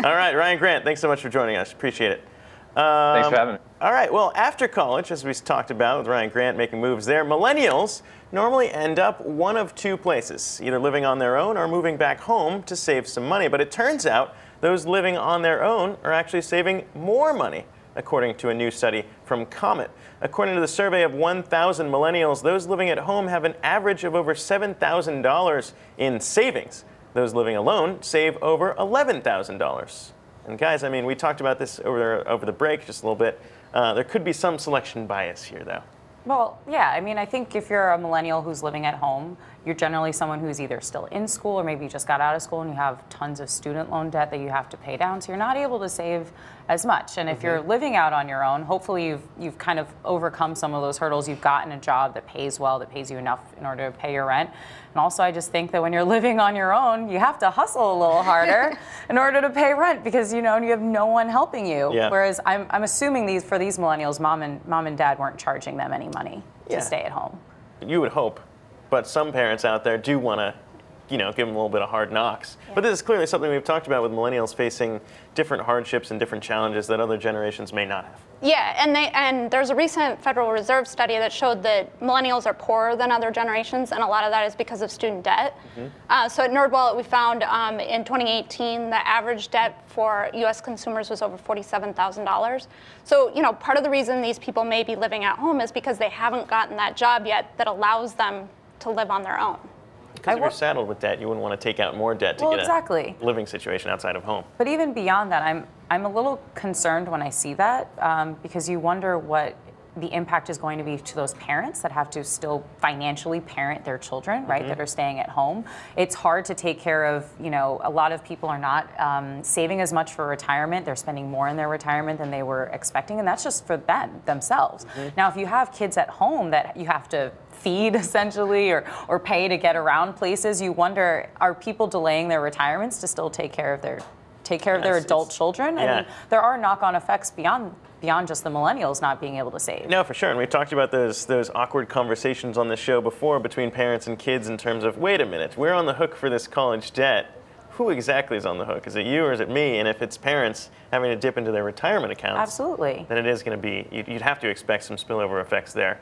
All right, Ryan Grant, thanks so much for joining us. Appreciate it. Thanks for having me. All right, well, after college, as we talked about with Ryan Grant making moves there, millennials normally end up one of two places, either living on their own or moving back home to save some money. But it turns out those living on their own are actually saving more money, according to a new study from Comet. According to the survey of 1,000 millennials, those living at home have an average of over $7,000 in savings. Those living alone save over $11,000. And guys, I mean, we talked about this over the break just a little bit. There could be some selection bias here, though. Well, yeah, I mean, I think if you're a millennial who's living at home, you're generally someone who's either still in school or maybe you just got out of school and you have tons of student loan debt that you have to pay down, so you're not able to save as much. And if you're living out on your own, hopefully you've kind of overcome some of those hurdles. You've gotten a job that pays well, that pays you enough in order to pay your rent. And also, I just think that when you're living on your own, you have to hustle a little harder in order to pay rent because, you know, you have no one helping you. Yeah. Whereas I'm assuming for these millennials, mom and dad weren't charging them any money to stay at home. You would hope, but some parents out there do want to, you know, give them a little bit of hard knocks. Yeah. But this is clearly something we've talked about with millennials facing different hardships and different challenges that other generations may not have. Yeah, and there's a recent Federal Reserve study that showed that millennials are poorer than other generations, and a lot of that is because of student debt. So at NerdWallet, we found in 2018 the average debt for U.S. consumers was over $47,000. So, you know, part of the reason these people may be living at home is because they haven't gotten that job yet that allows them to live on their own. Because if you're saddled with debt, you wouldn't want to take out more debt to get a living situation outside of home. But even beyond that, I'm a little concerned when I see that because you wonder what the impact is going to be to those parents that have to still financially parent their children, right, that are staying at home. It's hard to take care of, you know, a lot of people are not saving as much for retirement. They're spending more in their retirement than they were expecting, and that's just for themselves. Now, if you have kids at home that you have to feed essentially or pay to get around places, you wonder, are people delaying their retirements to still take care of their adult children? I mean, there are knock-on effects beyond just the millennials not being able to save. No, for sure. And we talked about those awkward conversations on the show before between parents and kids in terms of, wait a minute, we're on the hook for this college debt. Who exactly is on the hook? Is it you or is it me? And if it's parents having to dip into their retirement accounts, absolutely, then it is going to be, you'd have to expect some spillover effects there.